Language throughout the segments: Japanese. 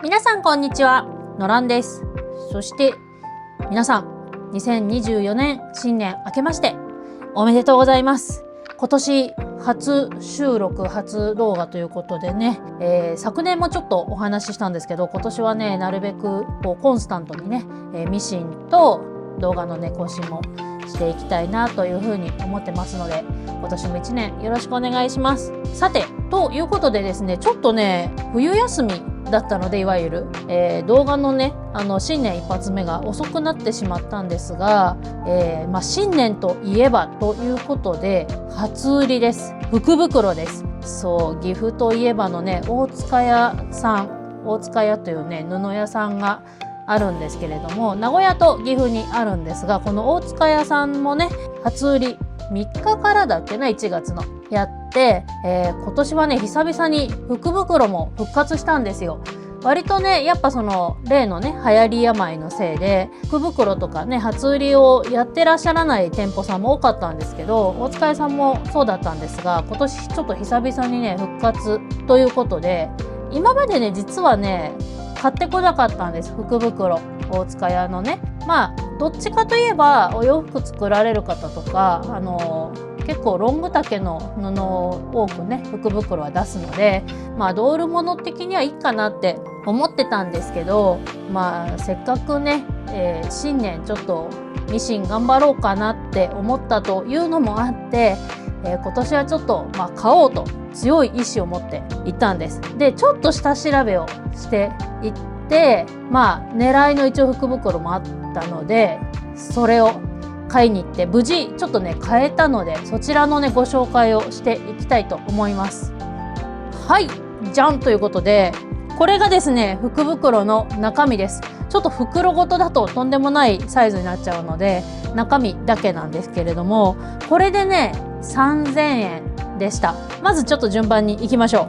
皆さんこんにちは、のらんです。そして皆さん2024年新年明けましておめでとうございます。今年初収録初動画ということでね、昨年もちょっとお話ししたんですけど、今年はねなるべくこうコンスタントにね、ミシンと動画のね更新もしていきたいなというふうに思ってますので、今年も1年よろしくお願いします。さて、ということでですね、ちょっとね冬休みだったので、いわゆる、動画のね新年一発目が遅くなってしまったんですが、新年といえばということで初売りです。福袋です。そう、岐阜といえばのね大塚屋さん、大塚屋というね布屋さんがあるんですけれども、名古屋と岐阜にあるんですが、この大塚屋さんもね初売り3日からだっけな、1月のやって、今年はね久々に福袋も復活したんですよ。割とねやっぱその例のね流行り病のせいで福袋とかね初売りをやってらっしゃらない店舗さんも多かったんですけど、大塚屋さんもそうだったんですが、今年ちょっと久々にね復活ということで、今までね実はね買ってこなかったんです、福袋。大塚屋のね、どっちかといえばお洋服作られる方とか結構ロング丈の布を多くね福袋は出すので、ドールもの的にはいいかなって思ってたんですけど、せっかくね、新年ちょっとミシン頑張ろうかなって思ったというのもあって、今年はちょっと買おうと強い意志を持って行ったんです。でちょっと下調べをしていって、狙いの一応福袋もあったので、それを買いに行って無事ちょっとね買えたので、そちらのねご紹介をしていきたいと思います。はい、じゃんということで、これがですね福袋の中身です。ちょっと袋ごとだととんでもないサイズになっちゃうので中身だけなんですけれども、これでね3000円でした。まずちょっと順番にいきましょ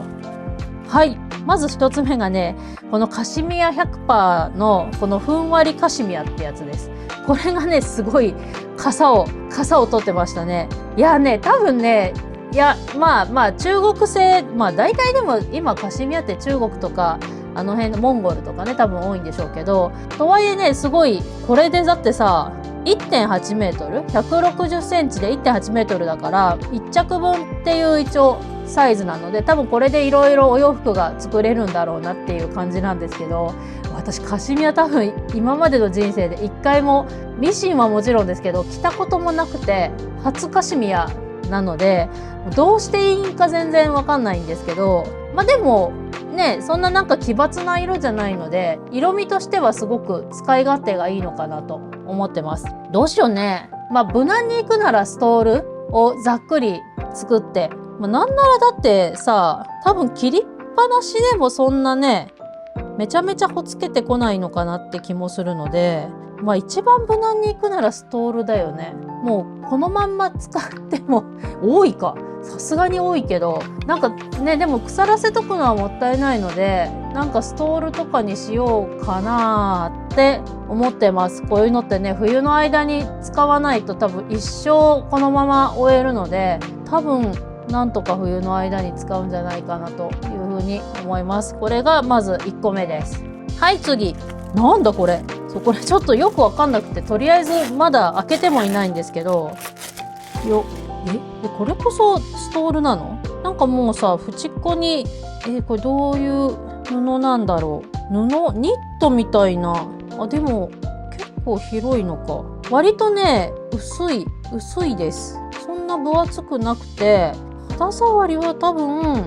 う。はい、まず一つ目がねこのカシミヤ 100% のこのふんわりカシミヤってやつです。これがねすごい傘を取ってましたね。いやね多分ね、いや中国製、大体でも今カシミヤって中国とかあの辺のモンゴルとかね多分多いんでしょうけど、とはいえねすごい、これでだってさ 1.8 メートル160センチで 1.8 メートルだから1着分っていう一応サイズなので、多分これでいろいろお洋服が作れるんだろうなっていう感じなんですけど、私カシミヤ多分今までの人生で一回もミシンはもちろんですけど着たこともなくて、初カシミヤなのでどうしていいんか全然わかんないんですけど、でもねそんななんか奇抜な色じゃないので、色味としてはすごく使い勝手がいいのかなと思ってます。どうしようね、無難に行くならストールをざっくり作って、なんならだってさ多分切りっぱなしでもそんなねめちゃめちゃほつけてこないのかなって気もするので、一番無難に行くならストールだよね。もうこのまんま使っても多いか、さすがに多いけど、なんかねでも腐らせとくのはもったいないので、なんかストールとかにしようかなって思ってます。こういうのってね冬の間に使わないと多分一生このまま終えるので、多分なんとか冬の間に使うんじゃないかなというふうに思います。これがまず1個目です。はい、次なんだこれ。これちょっとよくわかんなくて、とりあえずまだ開けてもいないんですけど、これこそストールなの？なんかもうさ縁っこにこれどういう布なんだろう。ニットみたいな。でも結構広いのか。割とね薄いです。そんな分厚くなくて、肌触りは多分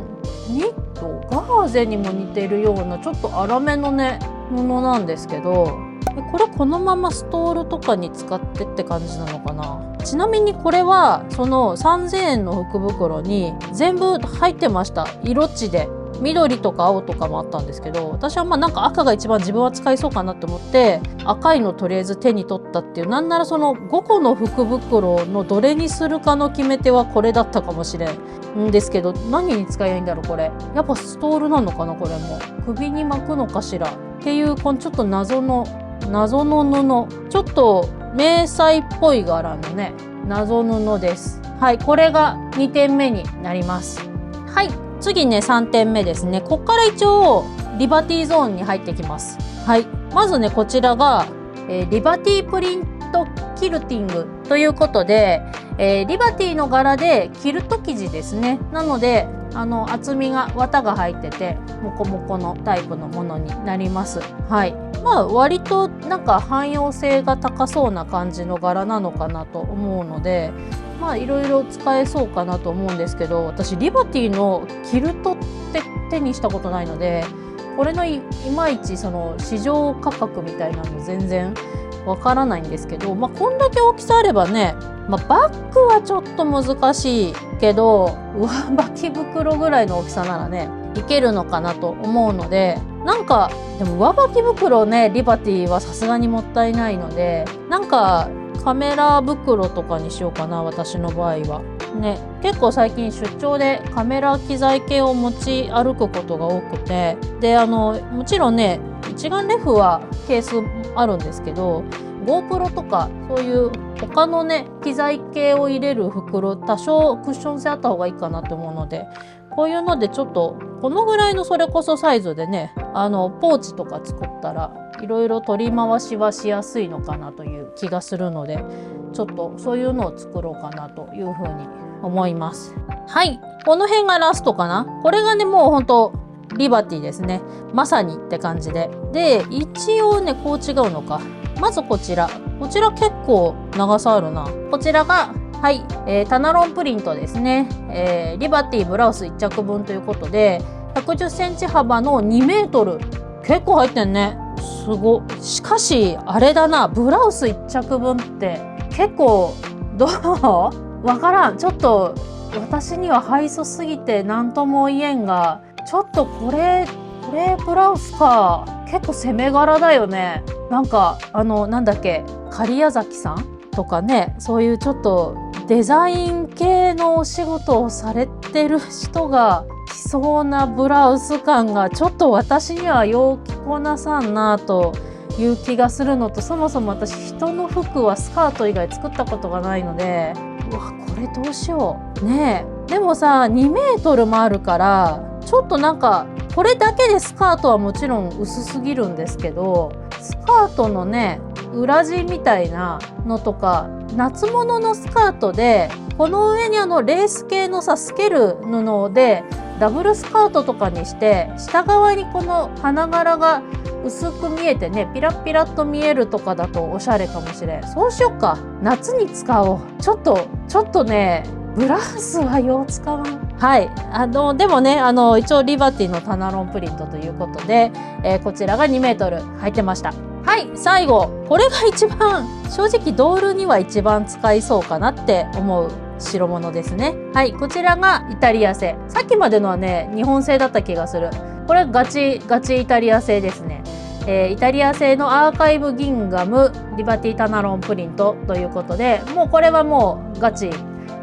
ニットガーゼにも似てるようなちょっと粗めのね布なんですけど、これこのままストールとかに使ってって感じなのかな。ちなみにこれはその3000円の福袋に全部入ってました。色地で緑とか青とかもあったんですけど、私はなんか赤が一番自分は使いそうかなと思って赤いのとりあえず手に取ったっていう。なんならその5個の福袋のどれにするかの決め手はこれだったかもしれんですけど、何に使えばいいんだろう。これやっぱストールなのかな。これも首に巻くのかしらっていう、このちょっと謎の布、ちょっと迷彩っぽい柄のね謎布です。はい、これが2点目になります。はい、次ね3点目ですね。こっから一応リバティゾーンに入ってきます。はい。まずね、こちらが、リバティプリントキルティングということで、リバティの柄でキルト生地ですね。なので、厚みが綿が入ってて、モコモコのタイプのものになります。はい。まあ、割となんか汎用性が高そうな感じの柄なのかなと思うので、まあいろいろ使えそうかなと思うんですけど、私リバティのキルトって手にしたことないので、これのいまいちその市場価格みたいなの全然わからないんですけど、まあこんだけ大きさあればね、まあ、バッグはちょっと難しいけど、上履き袋ぐらいの大きさならね、いけるのかなと思うので、なんかでも上履き袋ね、リバティはさすがにもったいないので、なんかカメラ袋とかにしようかな、私の場合は。ね、結構最近出張でカメラ機材系を持ち歩くことが多くて、で、もちろんね、一眼レフはケースあるんですけど、GoPro とかそういう他のね、機材系を入れる袋、多少クッション性あった方がいいかなと思うので、こういうのでちょっと、このぐらいのそれこそサイズでね、ポーチとか作ったら、いろいろ取り回しはしやすいのかなという気がするので、ちょっとそういうのを作ろうかなというふうに思います。はい。この辺がラストかな。これがね、もうほんと、リバティですね。まさにって感じで。で、一応ね、こう違うのか。まずこちら。こちら結構長さあるな。こちらが、はい、タナロンプリントですね。リバティブラウス1着分ということで、110センチ幅の2メートル。結構入ってんね。すご。しかし、あれだな。ブラウス1着分って結構、どうわからん。ちょっと、私にはハイソすぎて何とも言えんが、ちょっとこれブラウスか。結構攻め柄だよね。なんか、なんだっけ、狩矢崎さんとかね、そういうちょっとデザイン系のお仕事をされてる人が着そうなブラウス感がちょっと私にはよう着こなさんなという気がするのと、そもそも私人の服はスカート以外作ったことがないので、うわ、これどうしよう。ねえ。でもさ、2メートルもあるから、ちょっとなんか、これだけでスカートはもちろん薄すぎるんですけど、スカートのね、裏地みたいなのとか、夏物のスカートで、この上にレース系のさ、透ける布で、ダブルスカートとかにして、下側にこの花柄が薄く見えてね、ピラッピラッと見えるとかだとおしゃれかもしれん。そうしよっか。夏に使おう。ちょっとね、ブラウスはよう使わん。はい。でもね、一応リバティのタナロンプリントということで、こちらが2メートル入ってました。はい、最後。これが一番、正直ドールには一番使いそうかなって思う白物ですね。はい、こちらがイタリア製。さっきまでのはね、日本製だった気がする。これガチイタリア製ですね。イタリア製のアーカイブギンガムリバティタナロンプリントということで、もうこれはもうガチ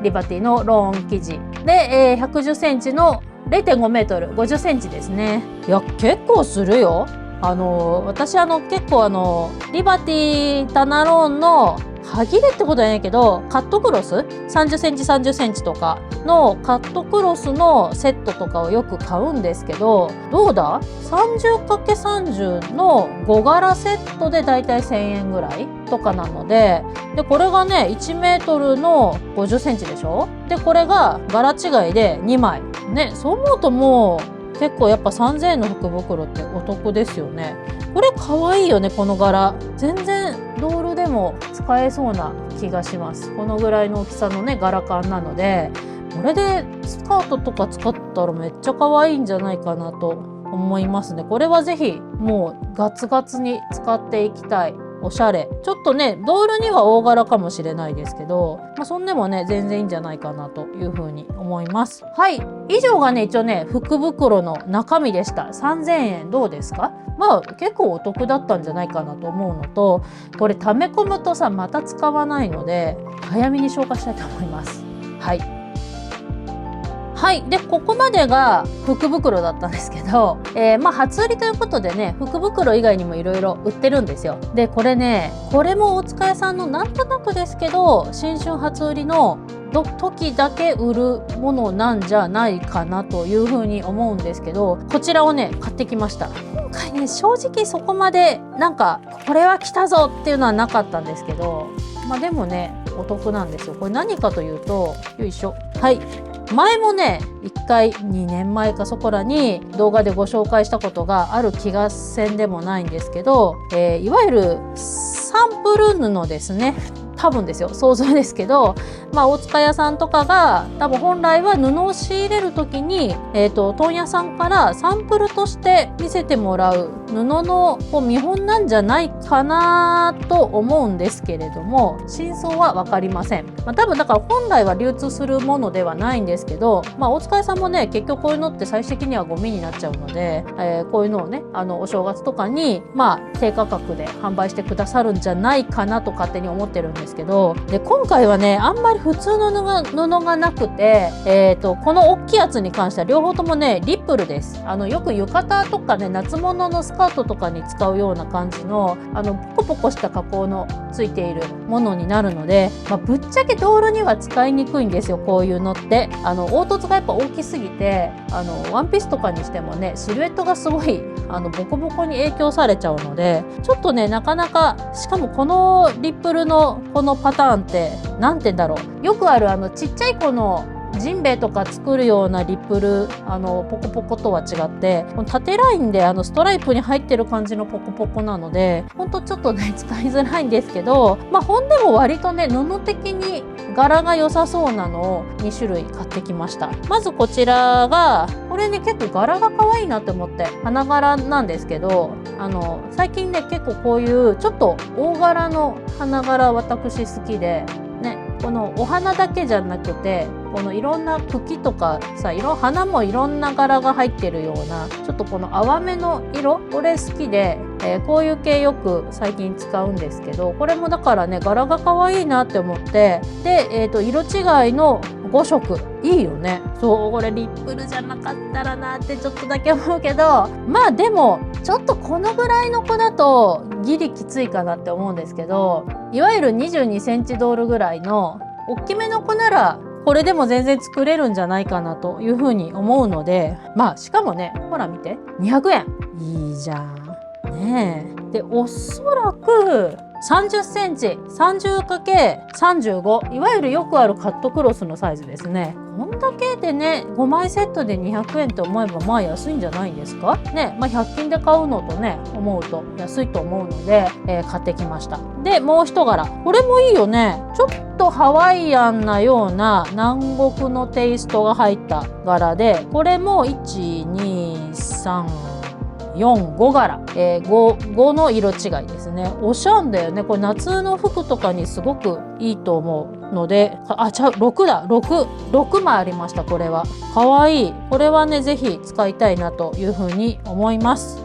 リバティのローン生地で、110センチの 0.5 メートル、50センチですね。いや、結構するよ。私結構リバティタナロンの歯切れってことはないけど、カットクロス30センチ30センチとかのカットクロスのセットとかをよく買うんですけど、どうだ 30×30 の5柄セットでだいたい1000円ぐらいとかなので、これがね1メートルの50センチでしょ。でこれが柄違いで2枚ね。そう思うともう結構やっぱ3000円の福袋ってお得ですよね。これ可愛いよね、この柄。全然ドールでも使えそうな気がします。このぐらいの大きさのね柄感なので、これでスカートとか使ったらめっちゃ可愛いんじゃないかなと思いますね。これはぜひもうガツガツに使っていきたい。おしゃれ。ちょっとね、ドールには大柄かもしれないですけど、そんでもね、全然いいんじゃないかなというふうに思います。はい。以上がね、一応ね、福袋の中身でした。3000円どうですか？結構お得だったんじゃないかなと思うのと、これ溜め込むとさ、また使わないので、早めに消化したいと思います。はい。はい。で、ここまでが福袋だったんですけど、初売りということでね、福袋以外にもいろいろ売ってるんですよ。で、これね、これも大塚屋さんのなんとなくですけど、新春初売りの時だけ売るものなんじゃないかなというふうに思うんですけど、こちらをね買ってきました。今回ね正直そこまでなんかこれは来たぞっていうのはなかったんですけど、でもねお得なんですよ。これ何かというと、よいしょ、はい、前もね1回2年前かそこらに動画でご紹介したことがある気がせんでもないんですけど、いわゆるサンプル布ですね。多分ですよ、想像ですけど、大塚屋さんとかが多分本来は布を仕入れる時に、問屋さんからサンプルとして見せてもらう布の見本なんじゃないかなと思うんですけれども、真相は分かりません。多分だから本来は流通するものではないんですけど、大塚屋さんもね結局こういうのって最終的にはゴミになっちゃうので、こういうのをねお正月とかに低価格で販売してくださるんじゃないかなと勝手に思ってるんですけど、で今回はねあんまり普通の布がなくて、この大きいやつに関しては両方ともねリップルです。よく浴衣とかね夏物のスカートとかに使うような感じのポコポコした加工のついているものになるので、ぶっちゃけドールには使いにくいんですよ。こういうのって凹凸がやっぱ大きすぎてワンピースとかにしてもねシルエットがすごいボコボコに影響されちゃうので、ちょっとねなかなか、しかもこのリップルのこのパターンってなんて言うんだろう、よくあるちっちゃい子のジンベエとか作るようなリップルポコポコとは違って、この縦ラインでストライプに入ってる感じのポコポコなので、ほんとちょっとね使いづらいんですけど、本でも割とね布的に柄が良さそうなのを2種類買ってきました。まずこちらが、これね結構柄が可愛いなって思って、花柄なんですけど、最近ね結構こういうちょっと大柄の花柄私好きでね、このお花だけじゃなくてこのいろんな茎とかさ、花もいろんな柄が入ってるようなちょっとこの淡めの色、これ好きで、こういう系よく最近使うんですけど、これもだからね柄が可愛いなって思って、で、色違いの5色いいよね。そう、これリップルじゃなかったらなってちょっとだけ思うけど、でもちょっとこのぐらいの子だとギリきついかなって思うんですけど、いわゆる22センチドールぐらいの大きめの子ならこれでも全然作れるんじゃないかなというふうに思うので、しかもねほら見て200円いいじゃんねえ。でおそらく30センチ 30×35、 いわゆるよくあるカットクロスのサイズですね。こんだけでね5枚セットで200円と思えば安いんじゃないんですかね。100均で買うのとね思うと安いと思うので、買ってきました。でもう一柄、これもいいよね。ちょっとハワイアンなような南国のテイストが入った柄で、これも12345柄、5の色違いですね。おしゃんだよね。これ夏の服とかにすごくいいと思うので、6だ、6枚ありました。これはかわいい。これはねぜひ使いたいなというふうに思います。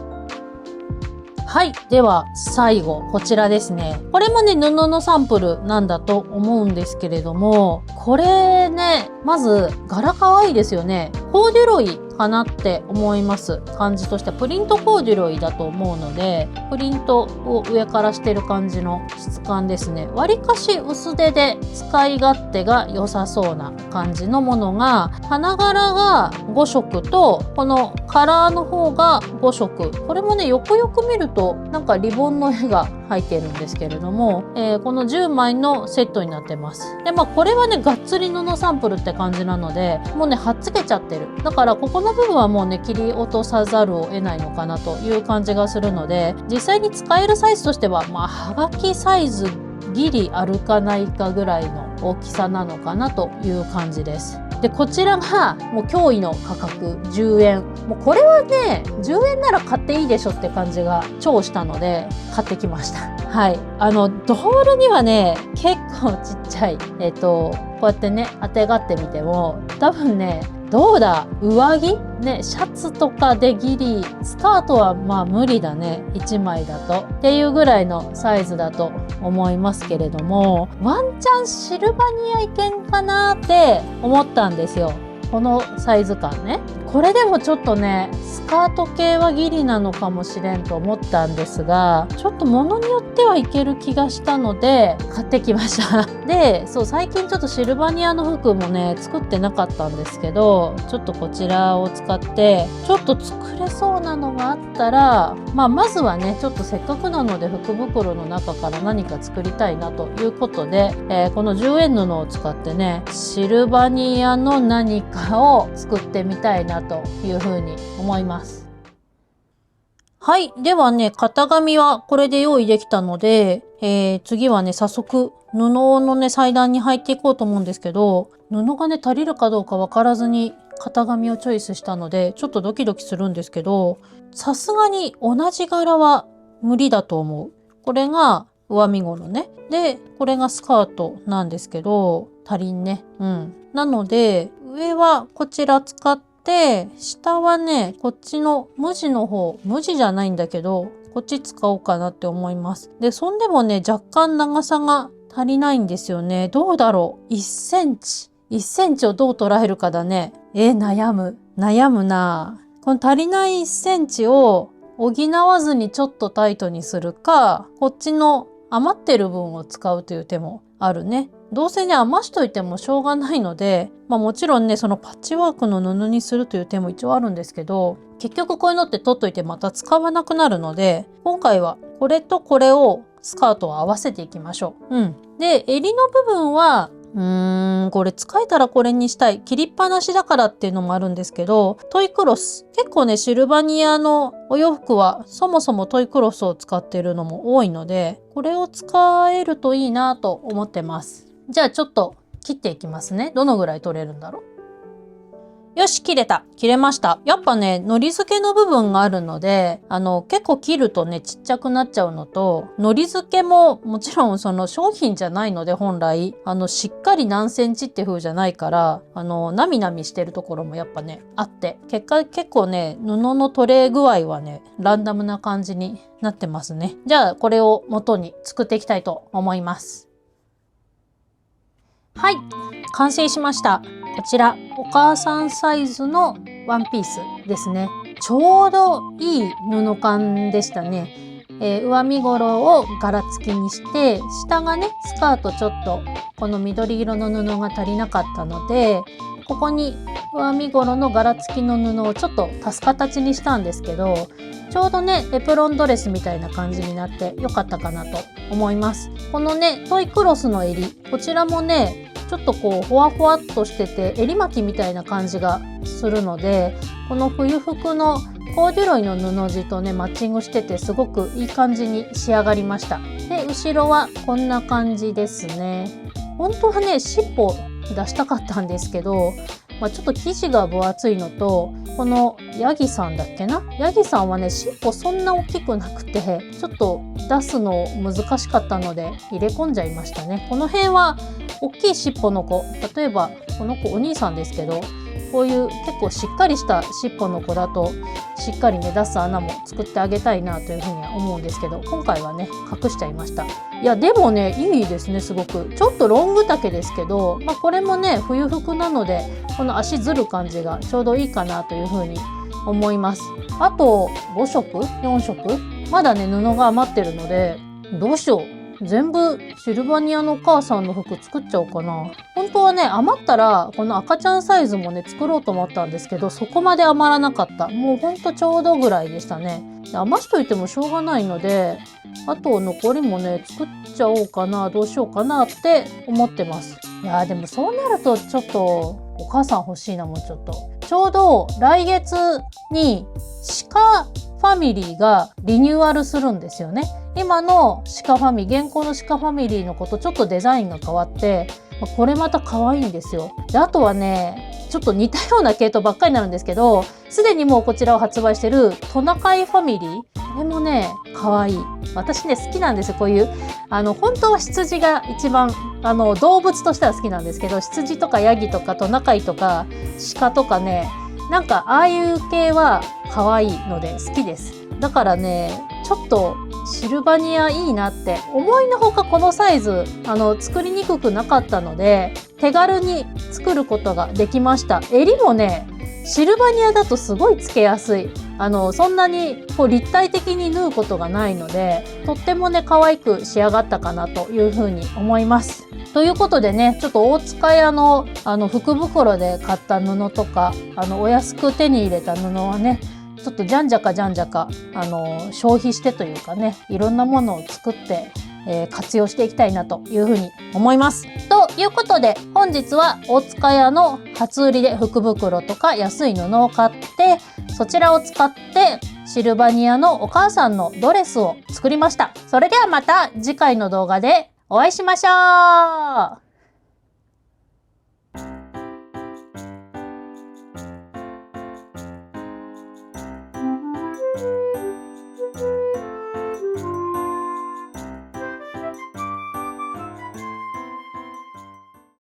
はい。では最後こちらですね。これもね布のサンプルなんだと思うんですけれども、これねまず柄可愛いですよね。コーデュロイかなって思います。感じとしてはプリントコーデュロイだと思うので、プリントを上からしてる感じの質感ですね。わりかし薄手で使い勝手が良さそうな感じのものが、花柄が5色とこのカラーの方が5色。これもねよくよく見るとなんかリボンの絵が入っているんですけれども、この10枚のセットになってます。でこれはねがっつり布サンプルって感じなので、もうねはっつけちゃってる。だからここの部分はもうね切り落とさざるを得ないのかなという感じがするので、実際に使えるサイズとしてははがきサイズギリ歩かないかぐらいの大きさなのかなという感じです。でこちらがもう驚異の価格10円。もうこれはね10円なら買っていいでしょって感じが超したので買ってきました。はい、ドールにはね結構ちっちゃいこうやってね当てがってみても多分ねどうだ、上着ね、シャツとかでギリ、スカートは無理だね、1枚だとっていうぐらいのサイズだと思いますけれども、ワンチャンシルバニアいけんかなって思ったんですよ。このサイズ感ね。これでもちょっとねスカート系はギリなのかもしれんと思ったんですが、ちょっと物によってはいける気がしたので買ってきましたで、そう最近ちょっとシルバニアの服もね作ってなかったんですけど、ちょっとこちらを使ってちょっと作れそうなのがあったら、まずはねちょっとせっかくなので福袋の中から何か作りたいなということで、この10円布を使ってねシルバニアの何かを作ってみたいなというふうに思います。はい。ではね、型紙はこれで用意できたので、次はね、早速、布のね、裁断に入っていこうと思うんですけど、布がね、足りるかどうかわからずに型紙をチョイスしたので、ちょっとドキドキするんですけど、さすがに同じ柄は無理だと思う。これが上身頃ね。で、これがスカートなんですけど、足りんね。なので、上はこちら使って、下はね、こっちの無地の方、無地じゃないんだけど、こっち使おうかなって思います。で、そんでもね、若干長さが足りないんですよね。どうだろう ?1 センチ。1センチをどう捉えるかだね。悩むな。この足りない1センチを補わずにちょっとタイトにするか、こっちの余ってる分を使うという手もあるね。どうせね余しといてもしょうがないので、もちろんねそのパッチワークの布にするという手も一応あるんですけど、結局こういうのって取っといてまた使わなくなるので、今回はこれとこれをスカートを合わせていきましょう。で襟の部分はこれ使えたらこれにしたい。切りっぱなしだからっていうのもあるんですけど、トイクロス。結構ね、シルバニアのお洋服はそもそもトイクロスを使っているのも多いので、これを使えるといいなと思ってます。じゃあちょっと切っていきますね。どのぐらい取れるんだろう。よし、切れました。やっぱね、海苔付けの部分があるので、結構切るとね、ちっちゃくなっちゃうのと、海苔付けももちろんその商品じゃないので本来、しっかり何センチって風じゃないから、なみなみしてるところもやっぱね、あって、結構ね、布の取れ具合はね、ランダムな感じになってますね。じゃあ、これを元に作っていきたいと思います。はい、完成しました。こちらお母さんサイズのワンピースですね。ちょうどいい布感でしたね。上身頃を柄付きにして、下がねスカートちょっとこの緑色の布が足りなかったので、ここに上身頃の柄付きの布をちょっと足す形にしたんですけど、ちょうどねエプロンドレスみたいな感じになってよかったかなと思います。このねトイクロスの襟、こちらもねちょっとこうほわほわっとしてて襟巻きみたいな感じがするので、この冬服のコーデュロイの布地とねマッチングしててすごくいい感じに仕上がりました。で後ろはこんな感じですね。本当はね尻尾出したかったんですけど、ちょっと生地が分厚いのと、このヤギさんだっけな、ヤギさんはね尻尾そんな大きくなくてちょっと出すの難しかったので入れ込んじゃいましたね。この辺は大きい尻尾の子、例えばこの子お兄さんですけど、こういう結構しっかりした尻尾の子だとしっかりね出す穴も作ってあげたいなというふうには思うんですけど、今回はね隠しちゃいました。いやでもねいいですね。すごくちょっとロング丈ですけど、これもね冬服なのでこの足ずる感じがちょうどいいかなというふうに思います。あと5色4色まだね布が余ってるので、どうしよう、全部シルバニアのお母さんの服作っちゃおうかな。本当はね余ったらこの赤ちゃんサイズもね作ろうと思ったんですけど、そこまで余らなかった。もうほんとちょうどぐらいでしたね。余しといてもしょうがないので、あと残りもね作っちゃおうかな、どうしようかなって思ってます。いやでもそうなるとちょっとお母さん欲しいな。もうちょっとちょうど来月に鹿ファミリーがリニューアルするんですよね。今の鹿ファミリー、現行の鹿ファミリーのことちょっとデザインが変わって、これまた可愛いんですよ。であとはねちょっと似たような系統ばっかりになるんですけど、すでにもうこちらを発売してるトナカイファミリー、これもね可愛い。私ね好きなんですよ。こういう本当は羊が一番動物としては好きなんですけど、羊とかヤギとかトナカイとか鹿とかね、なんかああいう系は可愛いので好きです。だからねちょっとシルバニアいいなって思いのほか、このサイズ作りにくくなかったので手軽に作ることができました。襟もねシルバニアだとすごいつけやすい。そんなにこう立体的に縫うことがないので、とってもね、可愛く仕上がったかなというふうに思います。ということでね、ちょっと大塚屋の福袋で買った布とか、お安く手に入れた布はね、ちょっとじゃんじゃか消費してというかね、いろんなものを作って、活用していきたいなというふうに思います。ということで、本日は大塚屋の初売りで福袋とか安い布を買って、そちらを使ってシルバニアのお母さんのドレスを作りました。それではまた次回の動画でお会いしましょう。